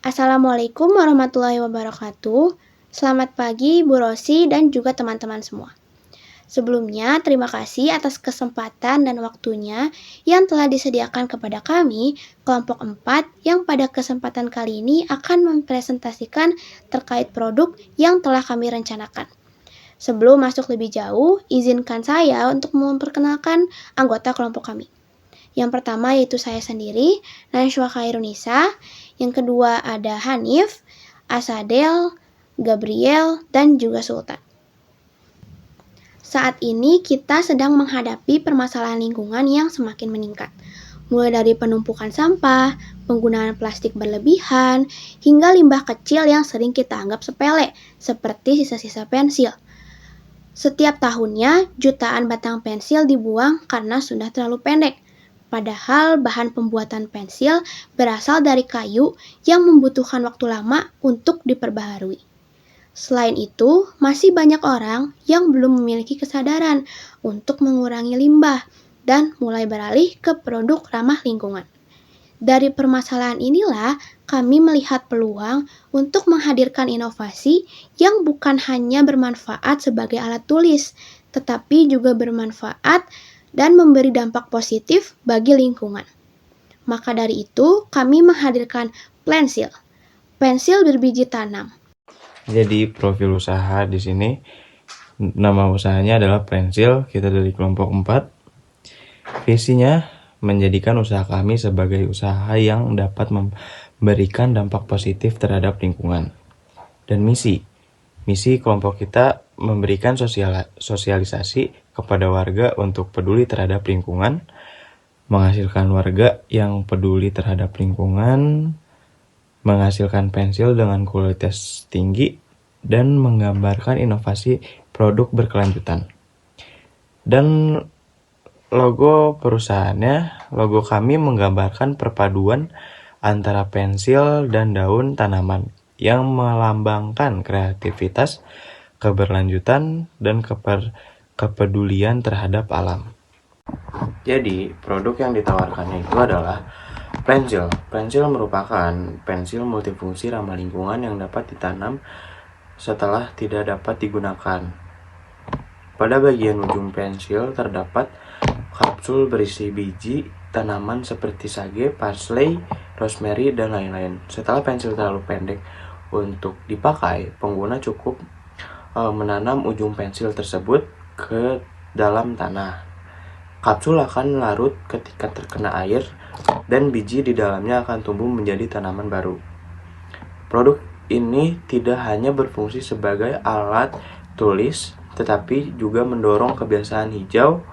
Assalamualaikum warahmatullahi wabarakatuh. Selamat pagi Bu Rosi dan juga teman-teman semua. Sebelumnya, terima kasih atas kesempatan dan waktunya yang telah disediakan kepada kami, kelompok 4, yang pada kesempatan kali ini akan mempresentasikan terkait produk yang telah kami rencanakan. Sebelum masuk lebih jauh, izinkan saya untuk memperkenalkan anggota kelompok kami. Yang pertama yaitu saya sendiri, Najwa Khairunisa. Yang kedua ada Hanif, Asadel, Gabriel, dan juga Sultan. Saat ini kita sedang menghadapi permasalahan lingkungan yang semakin meningkat. Mulai dari penumpukan sampah, penggunaan plastik berlebihan, hingga limbah kecil yang sering kita anggap sepele, seperti sisa-sisa pensil. Setiap tahunnya, jutaan batang pensil dibuang karena sudah terlalu pendek. Padahal bahan pembuatan pensil berasal dari kayu yang membutuhkan waktu lama untuk diperbaharui. Selain itu, masih banyak orang yang belum memiliki kesadaran untuk mengurangi limbah dan mulai beralih ke produk ramah lingkungan. Dari permasalahan inilah kami melihat peluang untuk menghadirkan inovasi yang bukan hanya bermanfaat sebagai alat tulis, tetapi juga bermanfaat dan memberi dampak positif bagi lingkungan. Maka dari itu, kami menghadirkan Plensil, pensil berbiji tanam. Jadi profil usaha di sini, nama usahanya adalah Plensil, kita dari kelompok 4. Visinya menjadikan usaha kami sebagai usaha yang dapat memberikan dampak positif terhadap lingkungan. Dan misi kelompok kita memberikan sosialisasi kepada warga untuk peduli terhadap lingkungan, menghasilkan warga yang peduli terhadap lingkungan, menghasilkan pensil dengan kualitas tinggi, dan menggambarkan inovasi produk berkelanjutan. Dan logo perusahaannya, logo kami menggambarkan perpaduan antara pensil dan daun tanaman yang melambangkan kreativitas, keberlanjutan, dan kepedulian terhadap alam. Jadi, produk yang ditawarkannya itu adalah Plensil. Plensil merupakan pensil multifungsi ramah lingkungan yang dapat ditanam setelah tidak dapat digunakan. Pada bagian ujung pensil terdapat kapsul berisi biji tanaman seperti sage, parsley, rosemary, dan lain-lain. Setelah pensil terlalu pendek untuk dipakai, pengguna cukup menanam ujung pensil tersebut ke dalam tanah. Kapsul akan larut ketika terkena air dan biji di dalamnya akan tumbuh menjadi tanaman baru. Produk ini tidak hanya berfungsi sebagai alat tulis, tetapi juga mendorong kebiasaan hijau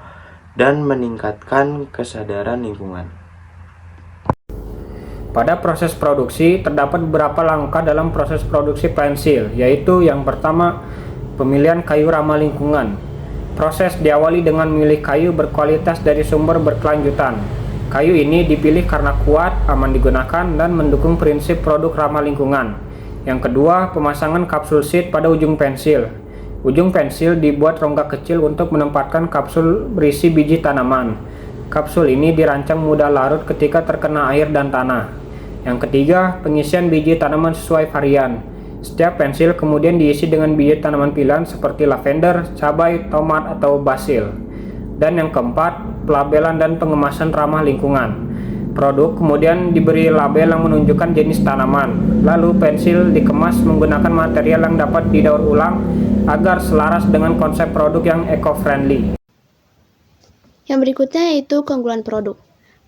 dan meningkatkan kesadaran lingkungan. Pada proses produksi, terdapat beberapa langkah dalam proses produksi pensil, yaitu yang pertama, pemilihan kayu ramah lingkungan. Proses diawali dengan memilih kayu berkualitas dari sumber berkelanjutan. Kayu ini dipilih karena kuat, aman digunakan, dan mendukung prinsip produk ramah lingkungan. Yang kedua, pemasangan kapsul seed pada ujung pensil. Ujung pensil dibuat rongga kecil untuk menempatkan kapsul berisi biji tanaman. Kapsul ini dirancang mudah larut ketika terkena air dan tanah. Yang ketiga, pengisian biji tanaman sesuai varian. Setiap pensil kemudian diisi dengan biji tanaman pilihan seperti lavender, cabai, tomat, atau basil. Dan yang keempat, pelabelan dan pengemasan ramah lingkungan. Produk kemudian diberi label yang menunjukkan jenis tanaman. Lalu pensil dikemas menggunakan material yang dapat didaur ulang agar selaras dengan konsep produk yang eco-friendly. Yang berikutnya yaitu keunggulan produk.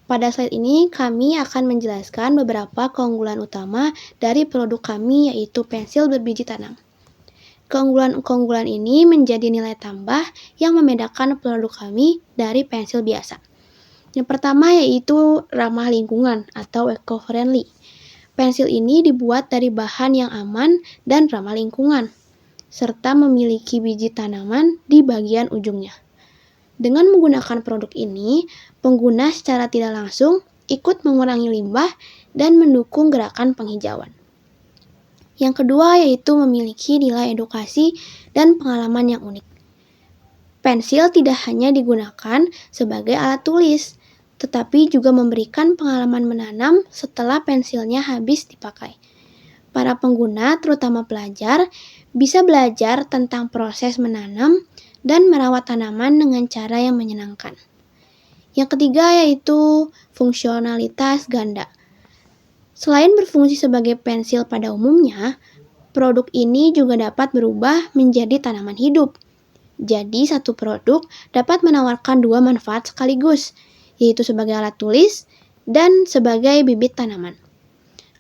Pada slide ini kami akan menjelaskan beberapa keunggulan utama dari produk kami yaitu pensil berbiji tanam. Keunggulan ini menjadi nilai tambah yang membedakan produk kami dari pensil biasa. Yang pertama yaitu ramah lingkungan atau eco-friendly. Pensil ini dibuat dari bahan yang aman dan ramah lingkungan, serta memiliki biji tanaman di bagian ujungnya. Dengan menggunakan produk ini, pengguna secara tidak langsung ikut mengurangi limbah dan mendukung gerakan penghijauan. Yang kedua yaitu memiliki nilai edukasi dan pengalaman yang unik. Pensil tidak hanya digunakan sebagai alat tulis, tetapi juga memberikan pengalaman menanam setelah pensilnya habis dipakai. Para pengguna, terutama pelajar, bisa belajar tentang proses menanam dan merawat tanaman dengan cara yang menyenangkan. Yang ketiga yaitu fungsionalitas ganda. Selain berfungsi sebagai pensil pada umumnya, produk ini juga dapat berubah menjadi tanaman hidup. Jadi, satu produk dapat menawarkan dua manfaat sekaligus, yaitu sebagai alat tulis dan sebagai bibit tanaman.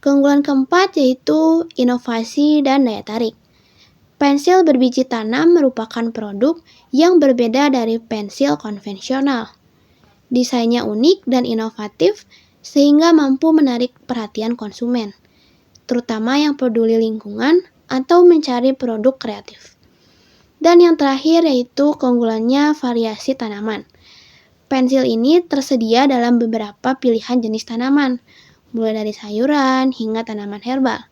Keunggulan keempat yaitu inovasi dan daya tarik. Pensil berbiji tanam merupakan produk yang berbeda dari pensil konvensional. Desainnya unik dan inovatif sehingga mampu menarik perhatian konsumen, terutama yang peduli lingkungan atau mencari produk kreatif. Dan yang terakhir yaitu keunggulannya variasi tanaman. Pensil ini tersedia dalam beberapa pilihan jenis tanaman, mulai dari sayuran hingga tanaman herbal.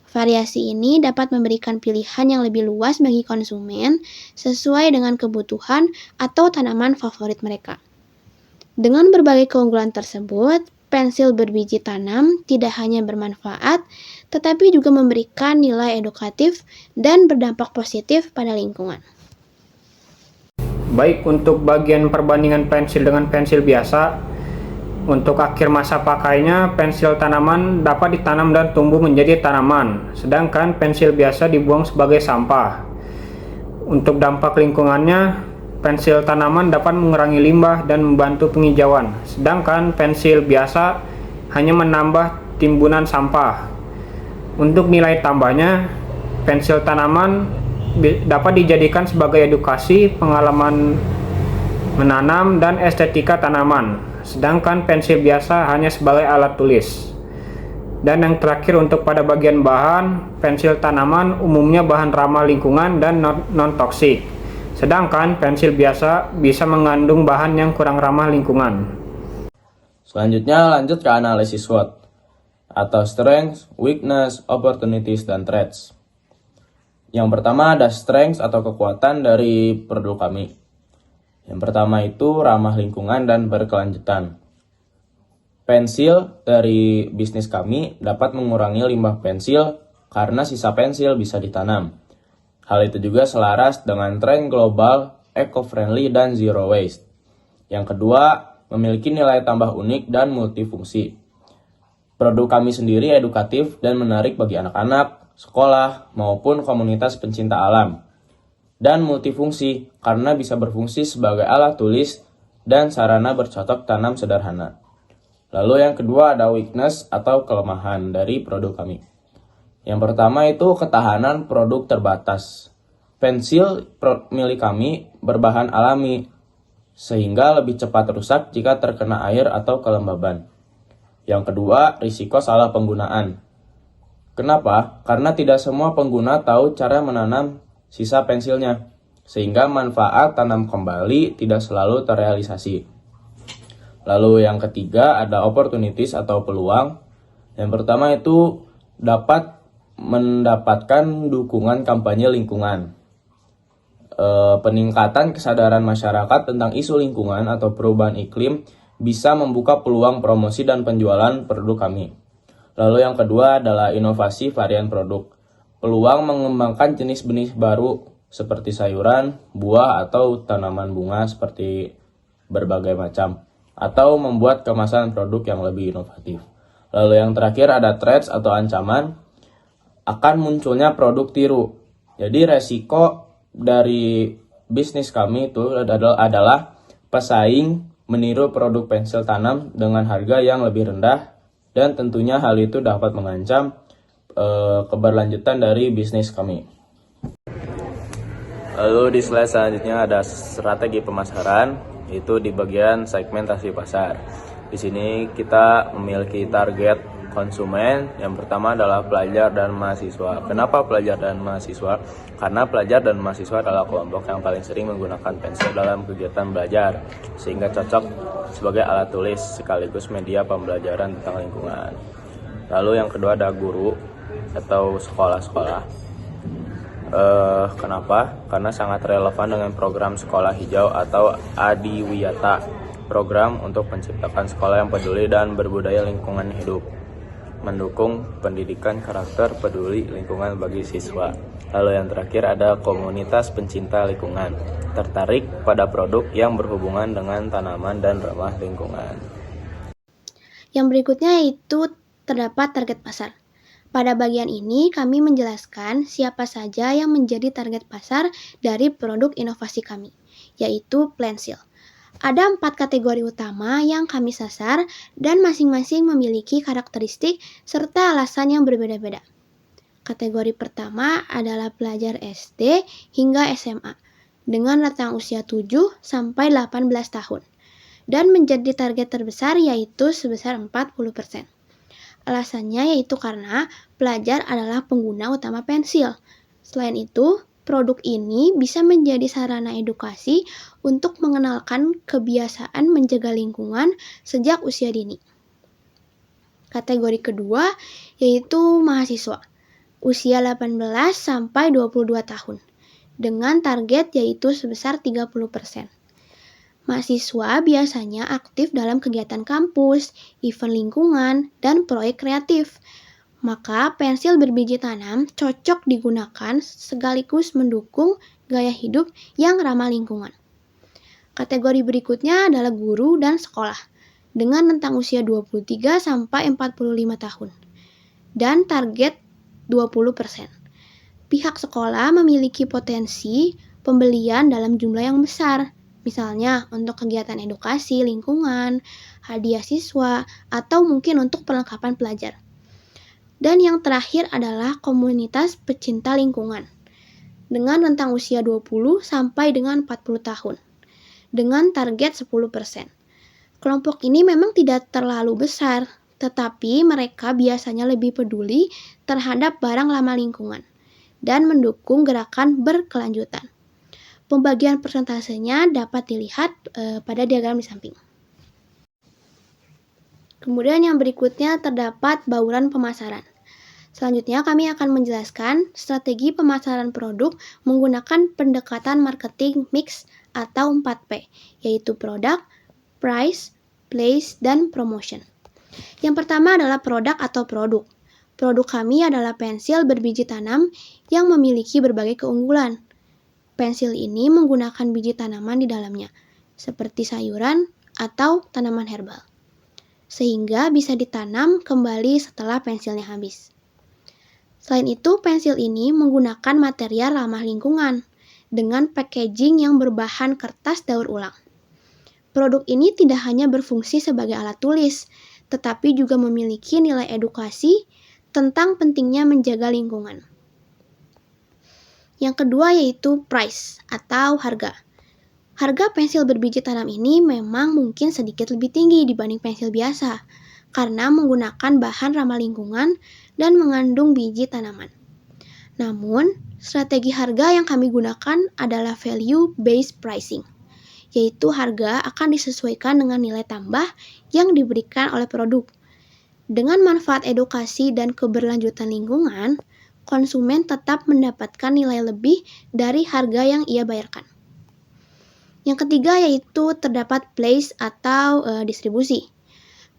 Variasi ini dapat memberikan pilihan yang lebih luas bagi konsumen sesuai dengan kebutuhan atau tanaman favorit mereka. Dengan berbagai keunggulan tersebut, pensil berbiji tanam tidak hanya bermanfaat, tetapi juga memberikan nilai edukatif dan berdampak positif pada lingkungan. Baik untuk bagian perbandingan pensil dengan pensil biasa, untuk akhir masa pakainya, pensil tanaman dapat ditanam dan tumbuh menjadi tanaman, sedangkan pensil biasa dibuang sebagai sampah. Untuk dampak lingkungannya, pensil tanaman dapat mengurangi limbah dan membantu penghijauan, sedangkan pensil biasa hanya menambah timbunan sampah. Untuk nilai tambahnya, pensil tanaman dapat dijadikan sebagai edukasi, pengalaman menanam, dan estetika tanaman, sedangkan pensil biasa hanya sebagai alat tulis. Dan yang terakhir untuk pada bagian bahan, pensil tanaman umumnya bahan ramah lingkungan dan non-toksik, sedangkan pensil biasa bisa mengandung bahan yang kurang ramah lingkungan. Selanjutnya lanjut ke analisis SWOT atau Strengths, Weakness, Opportunities, dan Threats. Yang pertama ada strengths atau kekuatan dari produk kami. Yang pertama itu ramah lingkungan dan berkelanjutan. Pensil dari bisnis kami dapat mengurangi limbah pensil karena sisa pensil bisa ditanam. Hal itu juga selaras dengan tren global, eco-friendly, dan zero waste. Yang kedua, memiliki nilai tambah unik dan multifungsi. Produk kami sendiri edukatif dan menarik bagi anak-anak, sekolah, maupun komunitas pencinta alam. Dan multifungsi karena bisa berfungsi sebagai alat tulis dan sarana bercocok tanam sederhana. Lalu yang kedua ada weakness atau kelemahan dari produk kami. Yang pertama itu ketahanan produk terbatas. Pensil milik kami berbahan alami, sehingga lebih cepat rusak jika terkena air atau kelembaban. Yang kedua, risiko salah penggunaan. Kenapa? Karena tidak semua pengguna tahu cara menanam sisa pensilnya, sehingga manfaat tanam kembali tidak selalu terrealisasi. Lalu yang ketiga ada opportunities atau peluang. Yang pertama itu dapat mendapatkan dukungan kampanye lingkungan. Peningkatan kesadaran masyarakat tentang isu lingkungan atau perubahan iklim bisa membuka peluang promosi dan penjualan produk kami. Lalu yang kedua adalah inovasi varian produk. Peluang mengembangkan jenis benih baru seperti sayuran, buah, atau tanaman bunga seperti berbagai macam. Atau membuat kemasan produk yang lebih inovatif. Lalu yang terakhir ada threats atau ancaman. Akan munculnya produk tiru. Jadi resiko dari bisnis kami itu adalah pesaing meniru produk pensil tanam dengan harga yang lebih rendah, dan tentunya hal itu dapat mengancam keberlanjutan dari bisnis kami. Lalu di slide selanjutnya ada strategi pemasaran, itu di bagian segmentasi pasar. Di sini kita memiliki target konsumen. Yang pertama adalah pelajar dan mahasiswa. Kenapa pelajar dan mahasiswa? Karena pelajar dan mahasiswa adalah kelompok yang paling sering menggunakan pensil dalam kegiatan belajar, sehingga cocok sebagai alat tulis sekaligus media pembelajaran tentang lingkungan. Lalu yang kedua ada guru atau sekolah-sekolah. Kenapa? Karena sangat relevan dengan program sekolah hijau atau Adiwiyata, program untuk menciptakan sekolah yang peduli dan berbudaya lingkungan hidup. mendukung pendidikan karakter peduli lingkungan bagi siswa. Lalu yang terakhir ada komunitas pencinta lingkungan, tertarik pada produk yang berhubungan dengan tanaman dan ramah lingkungan. Yang berikutnya yaitu terdapat target pasar. Pada bagian ini kami menjelaskan siapa saja yang menjadi target pasar dari produk inovasi kami, yaitu Plansil. Ada 4 kategori utama yang kami sasar dan masing-masing memiliki karakteristik serta alasan yang berbeda-beda. Kategori pertama adalah pelajar SD hingga SMA dengan rentang usia 7 sampai 18 tahun dan menjadi target terbesar yaitu sebesar 40%. Alasannya yaitu karena pelajar adalah pengguna utama pensil. Selain itu, produk ini bisa menjadi sarana edukasi untuk mengenalkan kebiasaan menjaga lingkungan sejak usia dini. Kategori kedua yaitu mahasiswa, usia 18 sampai 22 tahun, dengan target yaitu sebesar 30%. Mahasiswa biasanya aktif dalam kegiatan kampus, event lingkungan, dan proyek kreatif. Maka pensil berbiji tanam cocok digunakan sekaligus mendukung gaya hidup yang ramah lingkungan. Kategori berikutnya adalah guru dan sekolah dengan rentang usia 23 sampai 45 tahun dan target 20%. Pihak sekolah memiliki potensi pembelian dalam jumlah yang besar, misalnya untuk kegiatan edukasi lingkungan, hadiah siswa, atau mungkin untuk perlengkapan pelajar. Dan yang terakhir adalah komunitas pecinta lingkungan dengan rentang usia 20 sampai dengan 40 tahun dengan target 10%. Kelompok ini memang tidak terlalu besar, tetapi mereka biasanya lebih peduli terhadap barang ramah lingkungan dan mendukung gerakan berkelanjutan. Pembagian persentasenya dapat dilihat pada diagram di samping. Kemudian yang berikutnya terdapat bauran pemasaran. Selanjutnya kami akan menjelaskan strategi pemasaran produk menggunakan pendekatan marketing mix atau 4P, yaitu product, price, place, dan promotion. Yang pertama adalah produk atau produk. Produk kami adalah pensil berbiji tanam yang memiliki berbagai keunggulan. Pensil ini menggunakan biji tanaman di dalamnya, seperti sayuran atau tanaman herbal, sehingga bisa ditanam kembali setelah pensilnya habis. Selain itu, pensil ini menggunakan material ramah lingkungan dengan packaging yang berbahan kertas daur ulang. Produk ini tidak hanya berfungsi sebagai alat tulis, tetapi juga memiliki nilai edukasi tentang pentingnya menjaga lingkungan. Yang kedua yaitu price atau harga. Harga pensil berbiji tanam ini memang mungkin sedikit lebih tinggi dibanding pensil biasa karena menggunakan bahan ramah lingkungan dan mengandung biji tanaman. Namun, strategi harga yang kami gunakan adalah value-based pricing, yaitu harga akan disesuaikan dengan nilai tambah yang diberikan oleh produk. Dengan manfaat edukasi dan keberlanjutan lingkungan, konsumen tetap mendapatkan nilai lebih dari harga yang ia bayarkan. Yang ketiga yaitu terdapat place atau distribusi.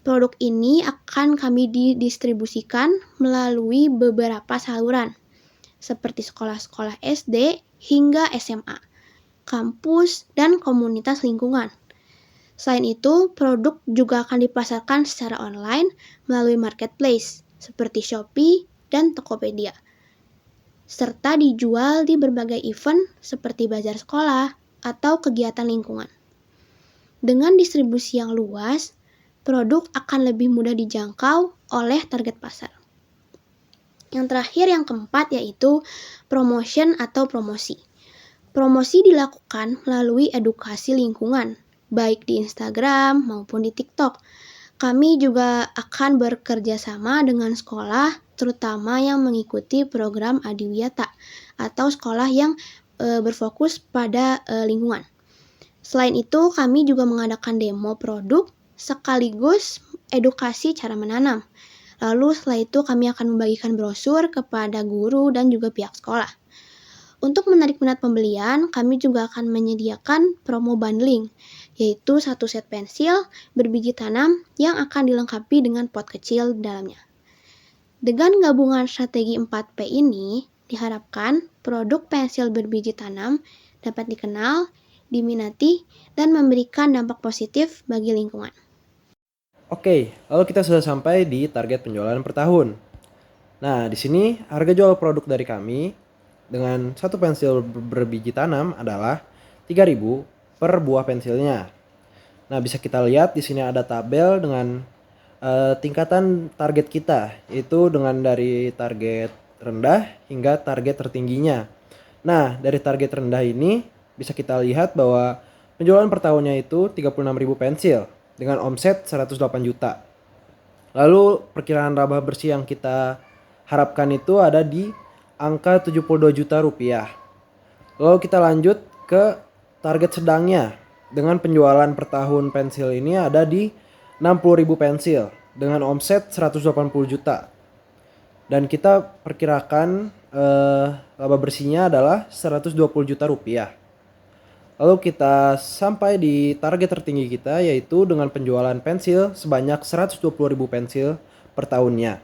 Produk ini akan kami didistribusikan melalui beberapa saluran, seperti sekolah-sekolah SD hingga SMA, kampus, dan komunitas lingkungan. Selain itu, produk juga akan dipasarkan secara online melalui marketplace, seperti Shopee dan Tokopedia, serta dijual di berbagai event seperti bazar sekolah atau kegiatan lingkungan. Dengan distribusi yang luas, produk akan lebih mudah dijangkau oleh target pasar. Yang terakhir, yang keempat, yaitu promotion atau promosi. Promosi dilakukan melalui edukasi lingkungan, baik di Instagram maupun di TikTok. Kami juga akan bekerja sama dengan sekolah, terutama yang mengikuti program Adiwiyata atau sekolah yang berfokus pada lingkungan. Selain itu, kami juga mengadakan demo produk sekaligus edukasi cara menanam. Lalu setelah itu kami akan membagikan brosur kepada guru dan juga pihak sekolah. Untuk menarik minat pembelian, kami juga akan menyediakan promo bundling, yaitu satu set pensil berbiji tanam yang akan dilengkapi dengan pot kecil di dalamnya. Dengan gabungan strategi 4P ini, diharapkan produk pensil berbiji tanam dapat dikenal, diminati, dan memberikan dampak positif bagi lingkungan. Oke, lalu kita sudah sampai di target penjualan per tahun. Nah, di sini harga jual produk dari kami dengan satu pensil berbiji tanam adalah 3.000 per buah pensilnya. Nah, bisa kita lihat di sini ada tabel dengan tingkatan target kita, yaitu dengan dari target rendah hingga target tertingginya. Nah, dari target rendah ini bisa kita lihat bahwa penjualan per tahunnya itu 36.000 pensil dengan omset 108 juta. Lalu perkiraan laba bersih yang kita harapkan itu ada di angka 72 juta rupiah. Lalu kita lanjut ke target sedangnya. Dengan penjualan per tahun pensil ini ada di 60.000 pensil dengan omset 180 juta. Dan kita perkirakan laba bersihnya adalah 120 juta rupiah. Lalu kita sampai di target tertinggi kita, yaitu dengan penjualan pensil sebanyak 120.000 pensil per tahunnya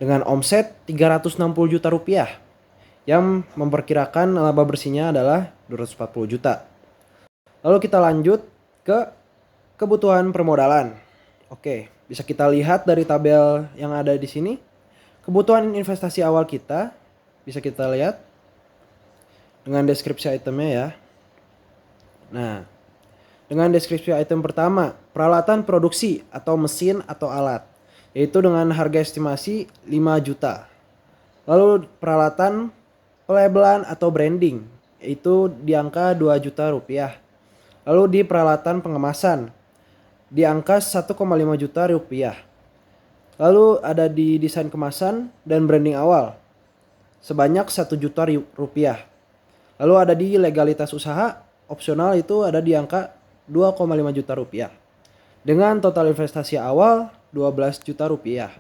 dengan omset 360 juta rupiah, yang memperkirakan laba bersihnya adalah 240 juta. Lalu kita lanjut ke kebutuhan permodalan. Oke, bisa kita lihat dari tabel yang ada di sini. Kebutuhan investasi awal kita bisa kita lihat dengan deskripsi itemnya ya. Nah, dengan deskripsi item pertama, peralatan produksi atau mesin atau alat, yaitu dengan harga estimasi 5 juta. Lalu peralatan pelabelan atau branding, yaitu di angka 2 juta rupiah. Lalu di peralatan pengemasan, di angka 1,5 juta rupiah. Lalu ada di desain kemasan dan branding awal, sebanyak 1 juta rupiah. Lalu ada di legalitas usaha, opsional itu ada di angka 2,5 juta rupiah. Dengan total investasi awal 12 juta rupiah.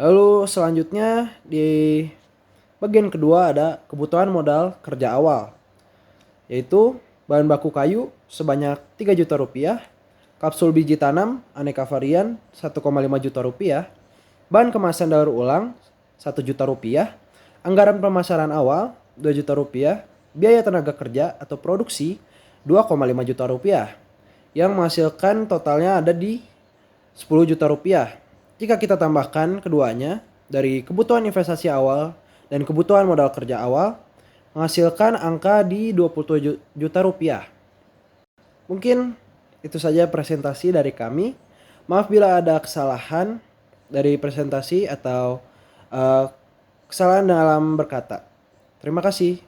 Lalu selanjutnya di bagian kedua ada kebutuhan modal kerja awal, yaitu bahan baku kayu sebanyak 3 juta rupiah, kapsul biji tanam aneka varian 1,5 juta rupiah, bahan kemasan daur ulang 1 juta rupiah, anggaran pemasaran awal 2 juta rupiah, biaya tenaga kerja atau produksi 2,5 juta rupiah, yang menghasilkan totalnya ada di 10 juta rupiah. Jika kita tambahkan keduanya dari kebutuhan investasi awal dan kebutuhan modal kerja awal, menghasilkan angka di 27 juta rupiah. Mungkin itu saja presentasi dari kami. Maaf bila ada kesalahan dari presentasi atau kesalahan dalam berkata. Terima kasih.